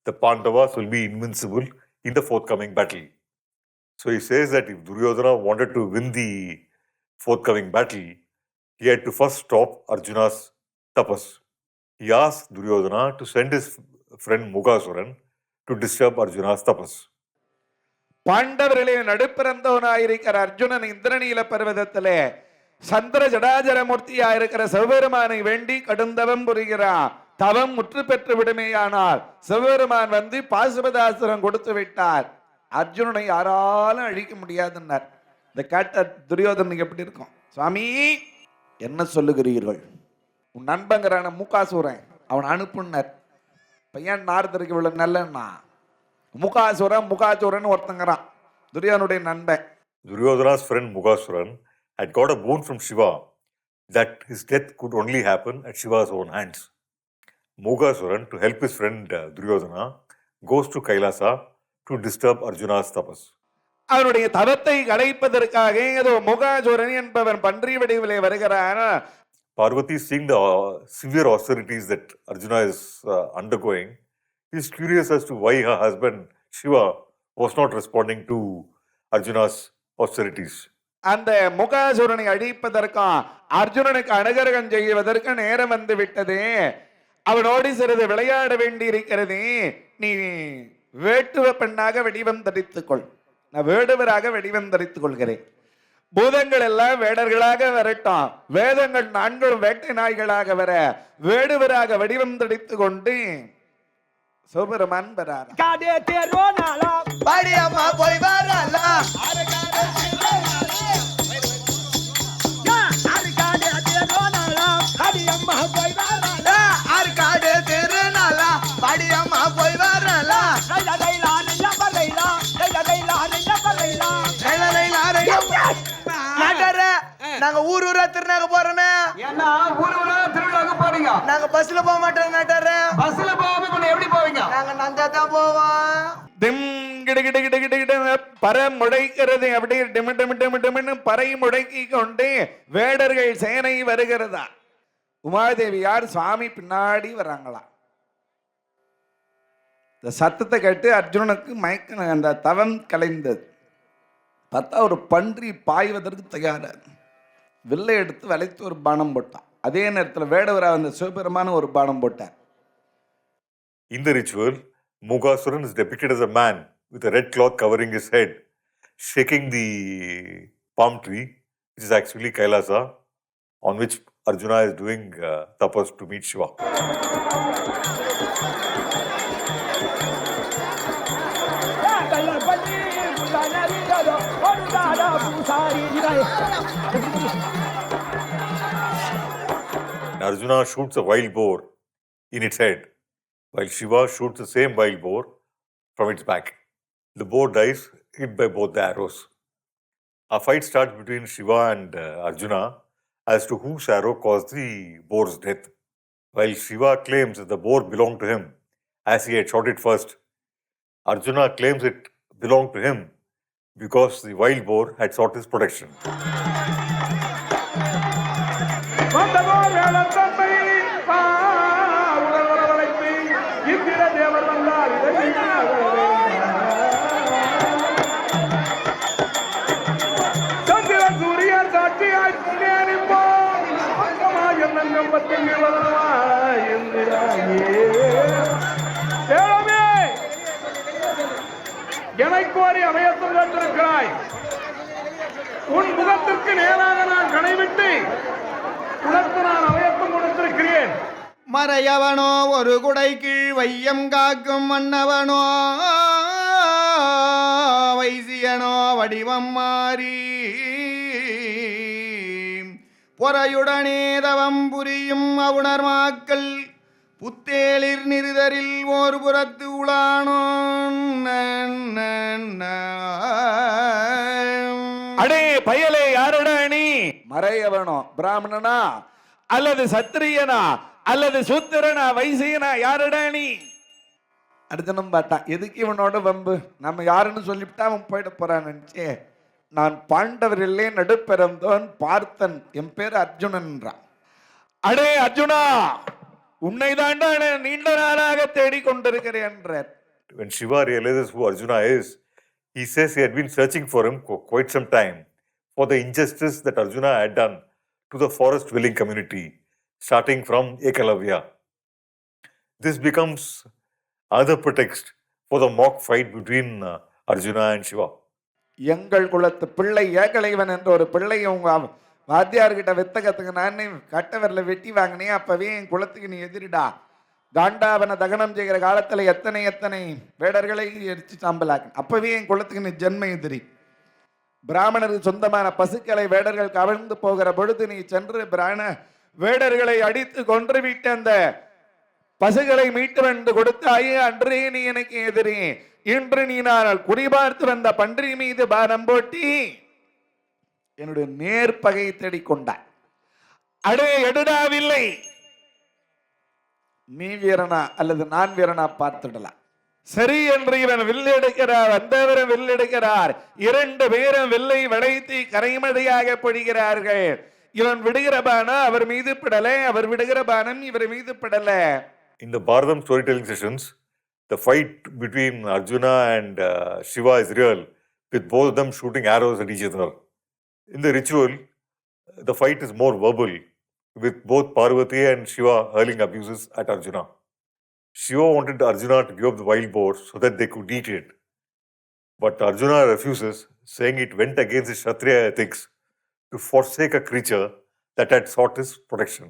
the Pandavas will be invincible in the forthcoming battle. So he says that if Duryodhana wanted to win the forthcoming battle, he had to first stop Arjuna's tapas. He asked Duryodhana to send his friend Mugasuran to disturb Arjuna's tapas. பாண்டவர்களே நடுப்பிறந்தவனாயிருக்கிற Arjunan இந்திரநீல பர்வதத்திலே சந்திர ஜடாஜரமூர்த்தியாயிருக்கிற சிவபெருமானை வேண்டி கடுந்தவம் புரிகிறான். தவம் முற்று பெற்று விடுமேயானால் சிவபெருமான் வந்து பாசுபதாசுரம் கொடுத்து விட்டார். அர்ஜுனனை யாராலும் அழிக்க முடியாதுன்னார். இந்த கேட்ட துரியோதனுக்கு எப்படி இருக்கும்? சுவாமி என்ன சொல்லுகிறீர்கள்? உன் நண்பங்கிறான மூக்காசூரன் அவன் அனுப்புனார். பையன் நாரதருக்கு இவ்வளவு நல்லன்னா முகாசுரன் ஒருத்தங்கிறான் துரியோதனுடைய நண்பன். Duryodhana's friend Mugasuran had got a boon from Shiva that his death could only happen at Shiva's own hands. Mugasuran, to help his friend Duryodhana, goes to Kailasa to disturb Arjuna's tapas. அவனுடைய தவத்தை கலைப்பதற்காக ஏதோ முகாசுரன் என்பவன் பன்றி வடிவிலே வருகிறான். Parvati, seeing the severe austerities that Arjuna is undergoing, is curious as to why her husband Shiva was not responding to Arjuna's austerities. அந்த முகாசுரனை அழிப்பதற்கும் அர்ஜுனனுக்கு அனுகிரகம் செய்வதற்கு நேரம் வந்து விட்டது. அவனோடு சிறிது விளையாட வேண்டி இருக்கிறது. நீ வேட்டுவ பெண்ணாக வடிவம் தரித்துக்கொள். நான் வேடுவராக வடிவம் தரித்துக் கொள்கிறேன். பூதங்கள் எல்லாம் வேடர்களாக வரட்டும். வேதங்கள் நான்களும் வேட்டை நாய்களாக வர வேடுவராக வடிவம் தரித்து கொண்டு சிவபெருமான் வரார். பாடியம்மா போய் வரலா ஆறுகாடு திருநாளா பாடியம்மா போய் வரலா நாங்க ஊர் ஊரா திருநாக போறோமே. நாங்க பஸ்ல போக மாட்டோம். பஸ்ல போகாம எப்படி போவீங்க? நாங்க நந்தா தான் போவோம். திம் கிட கிட கிட கிட கிட பற முடைக்கிறது. அப்படி டிம டிம டிம டிமன்னு பறை முடக்கி கொண்டு வேடர்கள் சேனை வருகிறதா. உமாதேவி யார் சுவாமி பின்னாடி வர்றாங்களா. இந்த சத்தத்தை கேட்டு அர்ஜுனனுக்கு மயக்க அந்த தவம் கலைந்தது. பார்த்தா ஒரு பன்றி பாய்வதற்கு தயாராது. வில்லை எடுத்து வளைத்து ஒரு பானம் போட்டான். அதே நேரத்தில் வேடவரா வந்த சிவபெருமான ஒரு பானம் போட்டார். In the ritual, Mugasuran is depicted as a man with a red cloth covering his head, shaking the palm tree, which is actually Kailasa, on which Arjuna is doing tapas to meet Shiva. Arjuna shoots a wild boar. in its head, while Shiva shoots the same wild boar from its back. The boar dies, hit by both the arrows. A fight starts between Shiva and Arjuna as to whose arrow caused the boar's death. While Shiva claims that the boar belonged to him as he had shot it first, Arjuna claims it belonged to him because the wild boar had sought his protection. வந்ததோர் வேளத்தன்மை உடல் வரவழைத்து இந்திர தேவர் வந்தார் இதை சந்திர சூரியர் சாட்சியாய் நிற்போம் பக்கமாய் என்னங்கம் பத்திங்கு வரவாய் தேவமே எனக்கு ஒரு அபயத்தில் கண்டிருக்கிறாய் உன் முகத்திற்கு நேராக நான் கடைவிட்டு உனக்கு நான் அபயத்தம் கொடுத்திருக்கிறேன். மறையவனோ ஒரு குடை கீழ் வையம் காக்கும் மன்னவனோ வைசியனோ வடிவம் மாறி பொறையுடனே தவம் புரியும் அவுணர் மாக்கள் புத்தேளிர் நிறுதரில் ஓர் புறத்து உளானோ அடே பயலே யாரடா நீ? மறையவனோ பிராமணனா அல்லது சத்திரியனா அல்லது சூத்திரனா வைசியனா யாரடா நீ? அர்ஜுனன் பார்த்தான், எதுக்கு இவனோட வம்பு, நம்ம யாருன்னு சொல்லிவிட்டா அவன் போயிட போறான்னு நினைச்சே. நான் பாண்டவரிலே நடுப்பெறந்தவன் பார்த்தன், என் பேர் அர்ஜுனன்றான். அடே அர்ஜுனா, உன்னை தாண்டா நீண்ட நாளாக தேடிக்கொண்டிருக்கிறேன் என்றார். When Shiva realizes who Arjuna is, he says he had been searching for him for quite some time for the injustice that Arjuna had done to the forest-dwelling community, starting from Ekalavya. This becomes another pretext for the mock fight between Arjuna and Shiva. எங்கள் குலத்து பிள்ளை ஏகலைவன் என்ற ஒரு பிள்ளை உங்க வாத்தியார்கிட்ட வித்தகத்துக்கு நான் கட்டவரில் வெட்டி வாங்கினேன், அப்பவே என் குலத்துக்கு நீ எதிரிடா. காண்டாவன தகனம் செய்கிற காலத்துல எத்தனை எத்தனை வேடர்களை எரிச்சு சாம்பலாக்கு, அப்பவே என் குலத்துக்கு நீ ஜென்ம எதிரி. பிராமணருக்கு சொந்தமான பசுக்களை வேடர்கள் கவர்ந்து போகிற பொழுது நீ சென்று வேடர்களை அடித்து கொன்று விட்டு அந்த பசுகளை மீட்டு வந்து கொடுத்தாயே, அன்றே நீ எனக்கு எதிரி. இன்று நீ நான் குறிபார்த்து வந்த பன்றி மீது பாரம் போட்டி என்னுடைய நேர்பகை தேடிக்கொண்டாய். அடே எடுடாவில்லை, நீ வீரனா அல்லது நான் வீரனா பார்த்துடலாம். சரி என்று இவன் வில்லெடுக்கிறார், வந்தவரும் வில்லெடுக்கிறார். இரண்டு பேரும் வில்லை வளைத்து கரைமடையாக பொழிகிறார்கள். இவன் விடுகிற பானம் அவர் மீது படல, அவர் விடுகிற பானம் இவர் மீது படல. In the Bharatam storytelling sessions, the fight between Arjuna and Shiva is real, with both of them shooting arrows at each other. In the ritual, the fight is more verbal, with both Parvati and Shiva hurling abuses at Arjuna. Shiva wanted Arjuna to give up the wild boar so that they could eat it. But Arjuna refuses, saying it went against his Kshatriya ethics to forsake a creature that had sought his protection.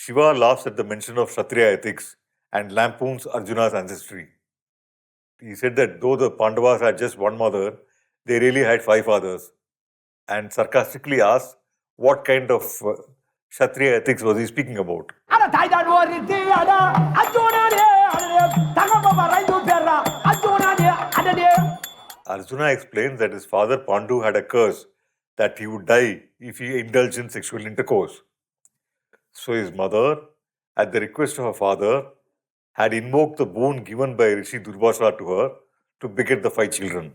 Shiva laughs at the mention of Kshatriya ethics and lampoons Arjuna's ancestry. He said that though the Pandavas had just one mother, they really had 5 fathers, and sarcastically asked what kind of Kshatriya ethics was he speaking about. Arjuna explains that his father Pandu had a curse that he would die if he indulged in sexual intercourse. So his mother, at the request of her father, had invoked the boon given by Rishi Durvasa to her to beget the 5 children.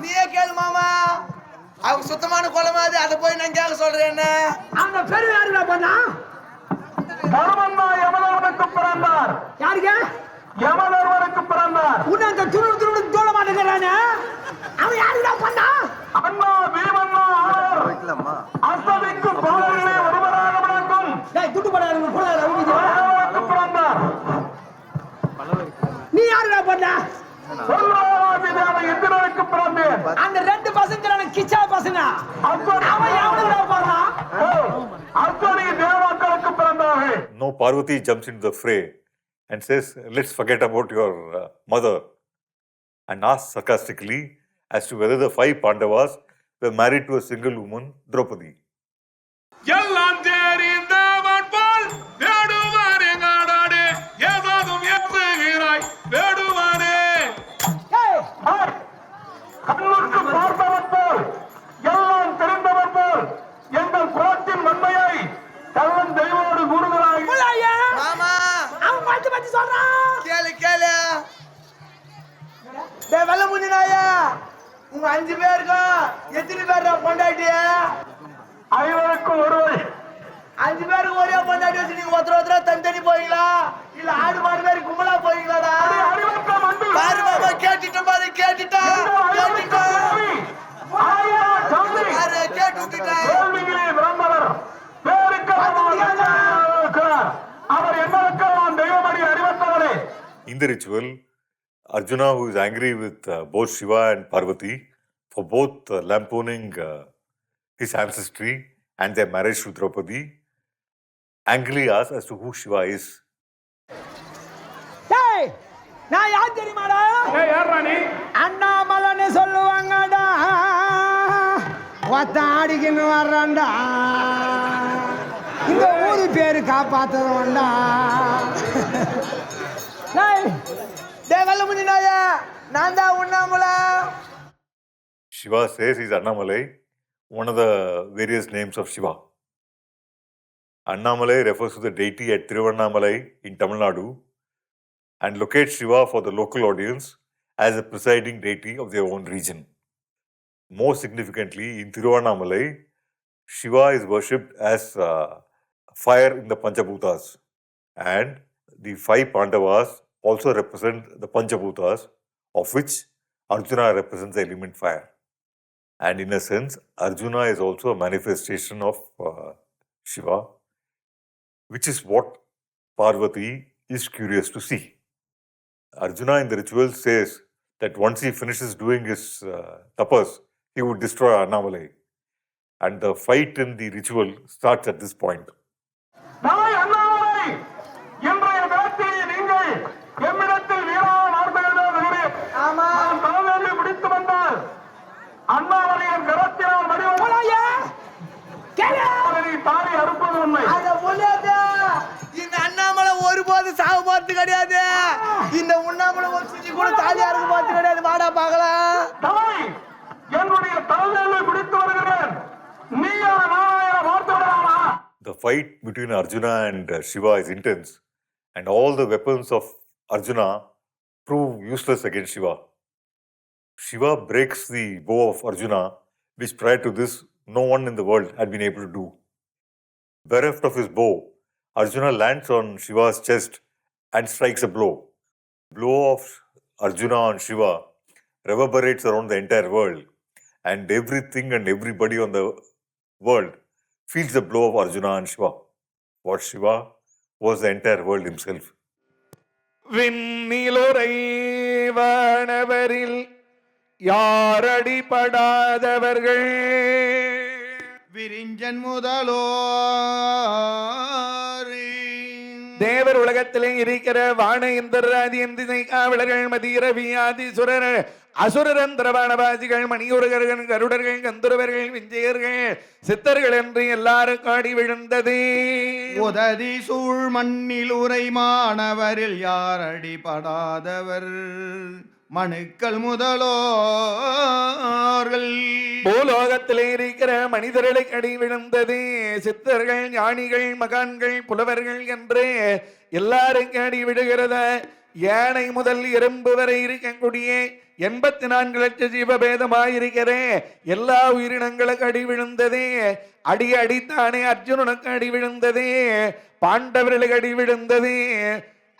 நீயே கேளு மாமா, அவங்க சுத்தமான குளமா அது, அதை போய் நான் கேட்க சொல்றேன். என்ன அந்த பெரு யாருடா பண்ணா? தர்மன்னா யமதர்மனுக்கு பிறந்தார். யாருங்க? யமதர்மனுக்கு பிறந்தார். உன்னை அந்த துருடு தோள மாட்டேங்கிறானே, அவன் யாருடா பண்ணா? அண்ணா பீமன்னா அசதிக்கு பாலர்களே ஒருவராக விளக்கும். துட்டு படாத பிறந்தார். நீ யாருடா பண்ணா? இந்திரனுக்கு பிறந்தேன். அந்த 2 பசங்க கிச்சா பசங்க, அவன் யாருடா பண்ணா? அர்ஜுனி தேவர்களுக்கு பிறந்தார்கள். Now Parvati jumps into the fray and says, let's forget about your mother, and asks sarcastically as to whether the 5 Pandavas were married to a single woman, Draupadi. எல்லாம் தெரிந்தவன் போல் வேடுவானே நாடாடே ஏதாதும் ஏற்றுகிறாய் வேடுவானே கண்ணுக்கு பார்த்தவன் போல் எல்லாம் தெரிந்தவன் போல் எங்கள் குலத்தின் நன்மையை கள்ளன் தெய்வோடு கூறுகிறாய். ஆமா அவன் மாத்தி மாத்தி சொல்றான். கேளு கேளு டேய் வெள்ள முஞ்சினாயா உங்க 5 பேருக்கும் எத்தனை பேர் பொண்டாட்டிய? 5 ஒருவர் 5 பேருக்கு ஒரே பொண்டாட்டி வச்சு நீங்க ஒருத்தர் தனித்தனி போவீங்களா இல்ல ஆடு மாடு மாதிரி கும்பலா போவீங்களாடா? அறிவற்ற மண்டு பாரு பாபா கேட்டுட்டேன் பாரு கேட்டுட்டேன் பாரு கேட்டு விட்டுட்டேன். கேள்விகளே விரும்பவர் அவர் என்னவெல்லாம் தெய்வமடி அறிவற்றவரே. In the ritual, Arjuna, who is angry with both Shiva and Parvati for both lampooning his ancestry and their marriage to Draupadi, angrily asks as to who Shiva is. டேய், நான் யார் தெரியுமாடா? யாரா நீ அண்ணாமலைன்னு சொல்லுவாங்கடா, ஒத்தாடிக்கின்னு வர்றான்டா, இந்த ஊரு பேரு காப்பாத்துறவன்டா. டேய், டேய் வெள்ள முஞ்சினாயா நான் தான் உண்ணாமலா. Shiva says he's Annamalai, one of the various names of Shiva. Annamalai refers to the deity at Tiruvannamalai in Tamil Nadu and locates Shiva for the local audience as a presiding deity of their own region. More significantly, in Tiruvannamalai, Shiva is worshipped as fire in the Panchabhutas, and the 5 Pandavas also represent the Panchabhutas, of which Arjuna represents the element fire. And in a sense, Arjuna is also a manifestation of Shiva, which is what Parvati is curious to see. Arjuna in the ritual says that once he finishes doing his tapas, he would destroy Annamalai. And the fight in the ritual starts at this point. நாய் அண்ணாமலை, இன்றைய வேட்டையை நீங்கள் எம்மிடத்தில் வீரான வார்த்தைகள் ஆமா தலைமையை பிடித்து வந்தால் அண்ணாமலையின் கரத்தினால் மடிவதை தாரி அறுப்பது உண்மை. அத முடியாது. இந்த அண்ணாமலை ஒருபோது சாவு பார்த்து கிடையாது. இந்த உண்ணாமலை ஒரு சுத்தி கூட தாலியா இருக்க பார்த்து கிடையாது. வாடா பாக்கலாம். தலை, என்னுடைய தலைமையை பிடித்து வருகிறேன். நீ ஒரு 4000 வார்த்தை விடலாமா? The fight between Arjuna and Shiva is intense, and all the weapons of Arjuna prove useless against Shiva. Shiva breaks the bow of Arjuna, which prior to this no one in the world had been able to do. Bereft of his bow, Arjuna lands on Shiva's chest and strikes a blow. Blow of Arjuna on Shiva reverberates around the entire world, and everything and everybody on the world feels the blow of Arjuna and Shiva. What Shiva was the entire world himself. விண்ணிலுரை வானவரில் யாரடிபடாதவர்கள் விரிஞ்சன் முதலோ தேவர் உலகத்திலே இருக்கிற வான இந்திராதி இந்திசை காவலர்கள் மதிரவி ஆதிசுரர் அசுரந்திரவானவாசிகள் மணியுரகர்கள் கருடர்கள் கந்துரவர்கள் விஞ்சயர்கள் சித்தர்கள் என்று எல்லாரும் காடி விழுந்தது. உததி சூழ் மண்ணில் உரை மாணவரில் யார் அடிபடாதவர் மனுக்கள் முதலோர்கள். பூலோகத்திலே இருக்கிற மனிதர்களை கடி விழுந்தது. சித்தர்கள் ஞானிகள் மகான்கள் புலவர்கள் என்று எல்லாரும் காடி விடுகிறத. யானை முதல் எறும்பு வரை இருக்கக்கூடிய 84 லட்ச ஜீவபேதமாயிருக்கிறே எல்லா உயிரினங்களுக்கு அடி விழுந்ததே. அடி அடித்தானே அர்ஜுனனுக்கு அடி விழுந்ததே, பாண்டவர்களுக்கு அடி விழுந்ததே,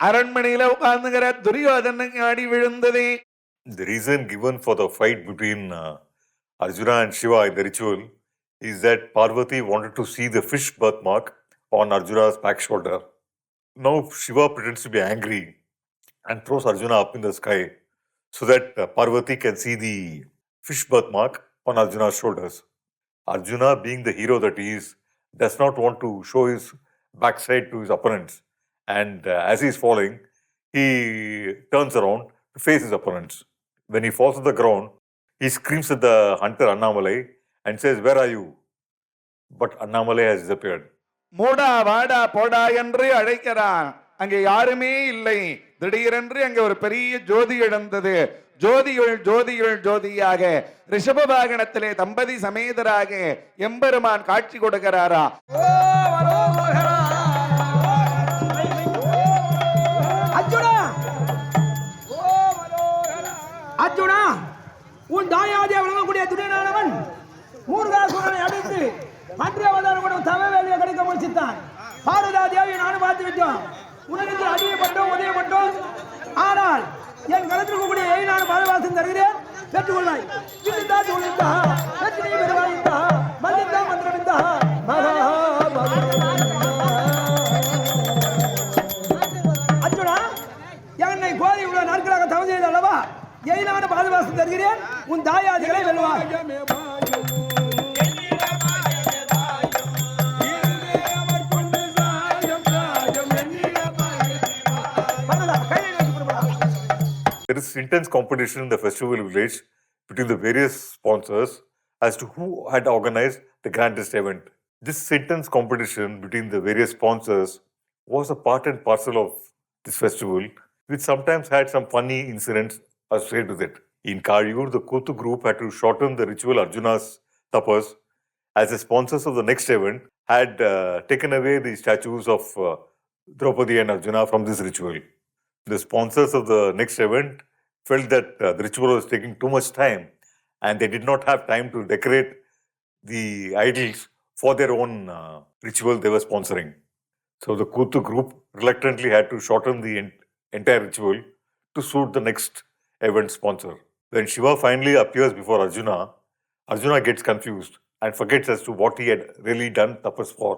அரண்மனையில உட்கார்ந்துகிற துரியோதனுக்கு அடி விழுந்ததே. The reason given for the fight between Arjuna and Shiva in the ritual is that Parvati wanted to see the fish birthmark on Arjuna's back shoulder. Now Shiva pretends to be angry and throws Arjuna up in the sky so that Parvati can see the fish birthmark on Arjuna's shoulders. Arjuna, being the hero that he is, does not want to show his backside to his opponents. And as he is falling, he turns around to face his opponents. When he falls to the ground, he screams at the hunter Annamalai and says, "Where are you?" But Annamalai has disappeared. மூடா வாடா போடா என்று அழைக்கிறான். அங்கே யாருமே இல்லை. திடீரென்று அங்கே ஒரு பெரிய ஜோதி எழுந்தது. ஜோதியுள் ஜோதியுள் ஜோதியாக ரிஷப வாகனத்திலே தம்பதி சமேதராக எம்பெருமான் காட்சி கொடுக்கிறாரா. அர்ஜுனா அர்ஜுனா உன் தாயாதியை விளங்கக்கூடிய துணியானவன் மூர்காசுரனை அடித்து அன்றைய அவதாரம் தவவேலியை கிடைக்க முயற்சித்தான். பாரதா தேவி நானும் பார்த்து விட்டோம். உனக்கு அடியப்பட்டோம் உதயப்பட்டோம். ஆனால் என் களத்தில் கூடிய நான் பாதுகாத்து தருகிறேன். பெற்றுக்கொள்ளாய் அர்ஜுனா, என்னை கோரி இவ்வளவு நாட்களாக தவறு செய்த அல்லவா? எயினான பாதுகாத்து தருகிறேன். உன் தாயாதிகளை வெல்வார். There is intense competition in the festival village between the various sponsors as to who had organized the grandest event. This intense competition between the various sponsors was a part and parcel of this festival, which sometimes had some funny incidents associated with it. In Kayur, the Kutu group had to shorten the ritual Arjuna's tapas, as the sponsors of the next event had taken away the statues of Draupadi and Arjuna from this ritual. The sponsors of the next event felt that the ritual was taking too much time and they did not have time to decorate the idols for their own ritual they were sponsoring. So the Kutu group reluctantly had to shorten the entire ritual to suit the next event sponsor. When Shiva finally appears before Arjuna, Arjuna gets confused and forgets as to what he had really done tapas for.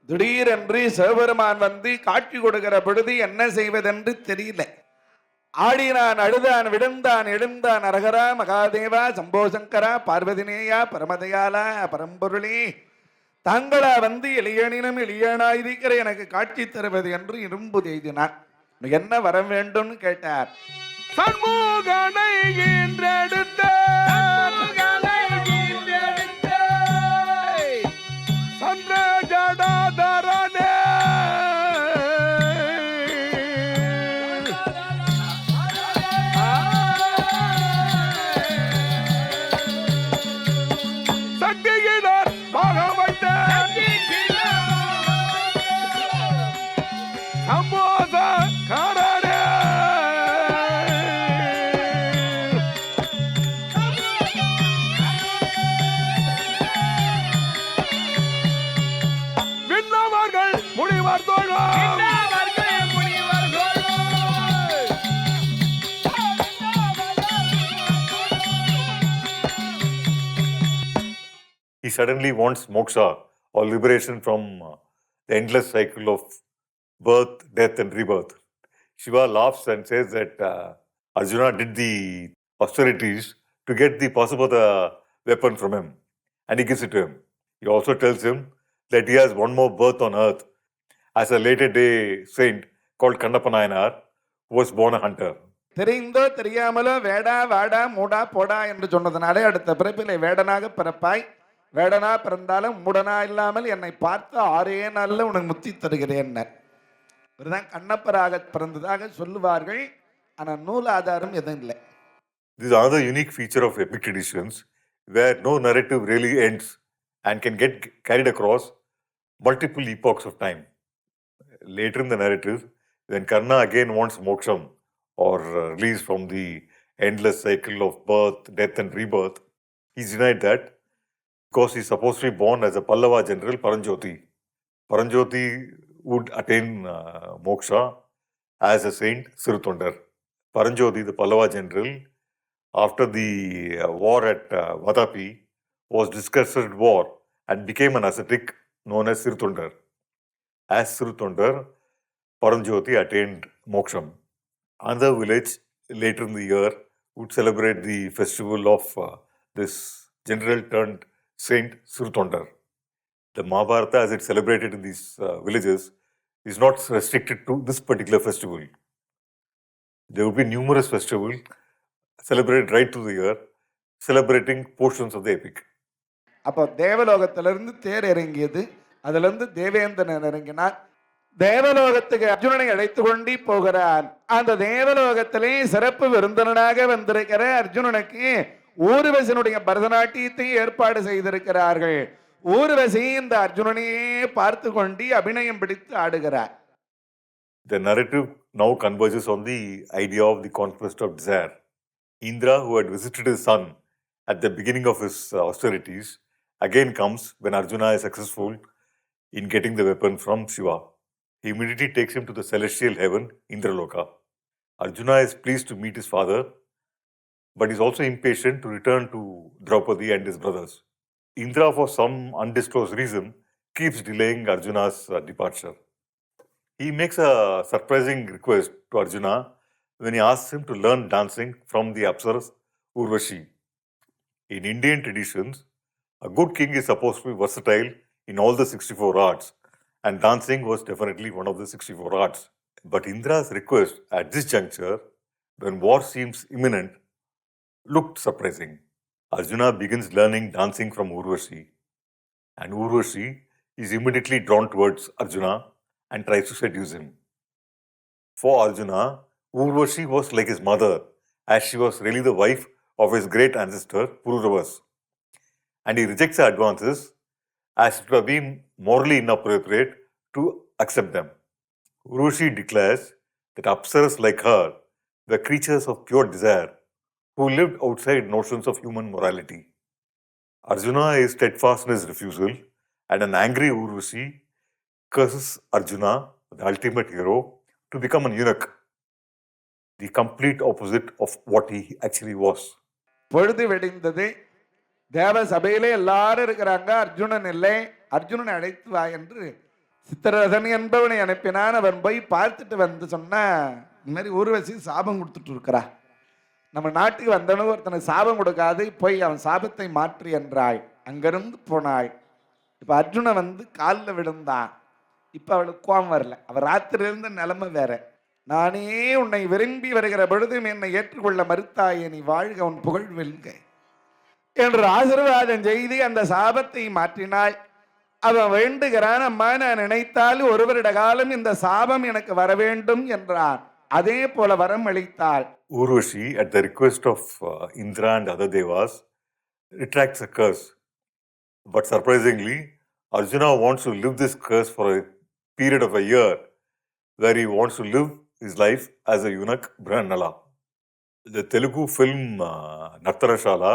திடீரென்று சிவபெருமான் வந்து காட்சி கொடுக்கிற பொழுது என்ன செய்வதென்று தெரியல. ஆடினான், அழுதான், விழுந்தான், எழுந்தான். அரகரா மகாதேவா, சம்போ சங்கரா, பார்வதினேயா, பரமதயாலா, பரம்பொருளே, தாங்களா வந்து எளியனினும் எளியனாயிருக்கிற எனக்கு காட்சி தருவது என்று இரும்பு எய்தினான். என்ன வர வேண்டும்னு கேட்டார். சண்முகனை ஈன்றெடுத்த சந்திர ஜடாதரனே சக்தியினர் பாகவைத்த சம்போத காரனே விண்ணவர்கள் முனிவர் தோழர் He suddenly wants moksha or liberation from the endless cycle of birth, death, and rebirth. Shiva laughs and says that Arjuna did the austerities to get the Pasupata weapon from him, and he gives it to him. He also tells him that he has one more birth on earth as a later day saint called Kannappa Nayanar, who was born a hunter. தெரிந்தோ தெரியாமலோ வேடா வாடா மூடா போடா என்று சொன்னதனாலே அடுத்த பிறப்பிலே வேடனாக பிறப்பாய். வேடனா பிறந்தாலும் மூடனா இல்லாமல் என்னை பார்த்து 6 நாள்ல உனக்கு முத்தி தருகிறேன். இவர்தான் கண்ணப்பராக பிறந்ததாக சொல்லுவார்கள். ஆனால் நூல் ஆதாரம் எதுவும் இல்லை. This is another unique feature of epic traditions where no narrative really ends and can get carried across multiple epochs of time. Later in the narrative, when Karna again wants moksham or release from the endless cycle of birth, death, and rebirth, he's denied that because he's supposed to be born as a Pallava general, Paranjoti. Paranjoti would attain moksha as a saint, Sirutondar. Paranjoti, the Pallava general, after the war at Vatapi, was disgusted war and became an ascetic known as Sirutondar. As Sirutondar, Paranjoti attained moksham. Another village later in the year would celebrate the festival of this general turned saint Sirutondar. The Mahabharata, as it's celebrated in these villages, is not restricted to this particular festival. There would be numerous festivals celebrated right through the year, celebrating portions of the epic. அப்போ தேவலோகத்திலிருந்து தேர் இறங்கியது. அதிலிருந்து தேவேந்திரன் இறங்கினார். தேவலோகத்துக்கு அர்ஜுனனை அழைத்து கொண்டு போகிறான். அந்த தேவலோகத்திலே சிறப்பு விருந்தினராக வந்திருக்கிற அர்ஜுனனுக்கு ஊர்வசியினுடைய பரதநாட்டியத்தை ஏற்பாடு செய்திருக்கிறார்கள். ஊர்வசி இந்த அர்ஜுனனையே பார்த்து கொண்டு அபிநயம் பிடித்து ஆடுகிறார். The narrative now converges on the idea of the conquest of desire. Indra, who had visited his son at the beginning of his austerities, again comes when Arjuna is successful in getting the weapon from Shiva. He immediately takes him to the celestial heaven, Indraloka. Arjuna is pleased to meet his father, but is also impatient to return to Draupadi and his brothers. Indra, for some undisclosed reason, keeps delaying Arjuna's departure. He makes a surprising request to Arjuna when he asks him to learn dancing from the Apsaras Urvashi. In Indian traditions, a good king is supposed to be versatile in all the 64 arts, and dancing was definitely one of the 64 arts. But Indra's request at this juncture, when war seems imminent, looked surprising. Arjuna begins learning dancing from Urvashi, and Urvashi is immediately drawn towards Arjuna and tries to seduce him. For Arjuna, Urvashi was like his mother, as she was really the wife of his great ancestor Pururavas, and he rejects her advances as it would have been morally inappropriate to accept them. Urvashi declares that Apsaras like her were creatures of pure desire who lived outside notions of human morality. Arjuna is steadfast in his refusal, and an angry Urvashi curses Arjuna, the ultimate hero, to become an eunuch, the complete opposite of what he actually was. பொழுது வெடிந்தது. தேவ சபையிலே எல்லாரும் இருக்கிறாங்க. அர்ஜுனன் இல்லை. அர்ஜுனனை அழைத்து வா என்று சித்திரரதன் என்பவனை அனுப்பினான். அவன் போய் பார்த்துட்டு வந்து சொன்னா, இந்த மாதிரி ஊர்வசி சாபம் கொடுத்துட்டு இருக்கிறா. நம்ம நாட்டுக்கு வந்தவனுக்கு ஒருத்தனுக்கு சாபம் கொடுக்காது, போய் அவன் சாபத்தை மாற்றி என்றாய். அங்கிருந்து போனாய். இப்போ அர்ஜுனன் வந்து காலில் விழுந்தான். இப்போ அவளுக்கு கோபம் வரல. அவள் ராத்திரிலிருந்து நிலைமை வேற. நானே உன்னை விரும்பி வருகிற பொழுதும் என்னை ஏற்றுக்கொள்ள மறுத்தாயே, நீ வாழ்க, உன் புகழ் வெல்க என்று ஆசீர்வாதம் செய்து அந்த சாபத்தை மாற்றினாய். அவன் வேண்டுகிறான், அம்மா நான் நினைத்தால் ஒரு வருட காலம் இந்த சாபம் எனக்கு வர வேண்டும் என்றான். அதே போல வரம் அளித்தாள். Urvashi, at the request of Indra and other devas, retracts a curse. But surprisingly, Arjuna wants to live this curse for a period of a year, where he wants to live his life as a eunuch Brahmanala. The Telugu film Nattarashala,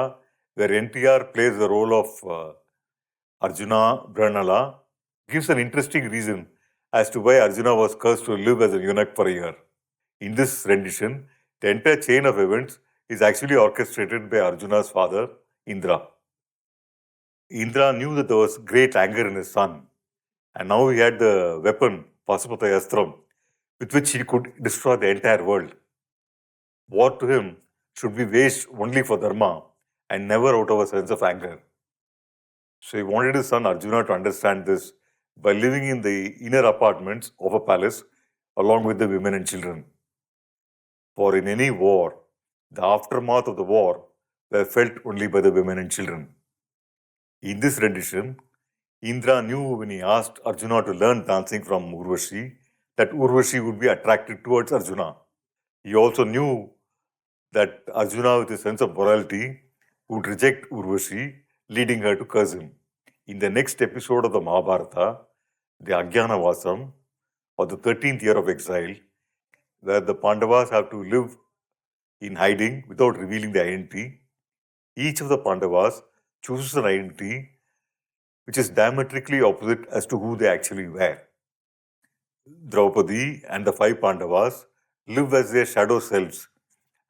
where NTR plays the role of Arjuna Brahmanala, gives an interesting reason as to why Arjuna was cursed to live as a eunuch for a year. In this rendition, the entire chain of events is actually orchestrated by Arjuna's father, Indra. Indra knew that there was great anger in his son, and now he had the weapon, Pasupata Yastram, with which he could destroy the entire world. War to him should be waged only for dharma and never out of a sense of anger. So he wanted his son Arjuna to understand this by living in the inner apartments of a palace along with the women and children. For in any war, the aftermath of the war were felt only by the women and children. In this rendition, Indra knew when he asked Arjuna to learn dancing from Urvashi that Urvashi would be attracted towards Arjuna. He also knew that Arjuna, with his sense of morality, would reject Urvashi, leading her to curse him. In the next episode of the Mahabharata, the Ajnanavasam, or the 13th year of exile, where the Pandavas have to live in hiding without revealing their identity, each of the Pandavas chooses an identity which is diametrically opposite as to who they actually were. Draupadi and the 5 Pandavas live as their shadow selves,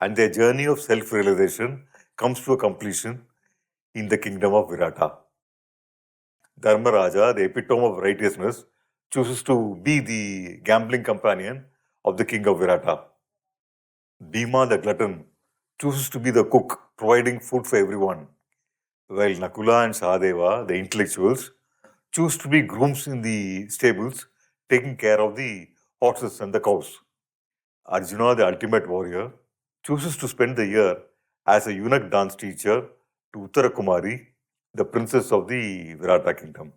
and their journey of self-realization comes to a completion in the kingdom of Virata. Dharmaraja, the epitome of righteousness, chooses to be the gambling companion of the king of Virata. Bhima, the glutton, chooses to be the cook, providing food for everyone, while Nakula and Sahadeva, the intellectuals, choose to be grooms in the stables, taking care of the horses and the cows. Arjuna, the ultimate warrior, chooses to spend the year as a eunuch dance teacher to Uttara Kumari, the princess of the Virata kingdom.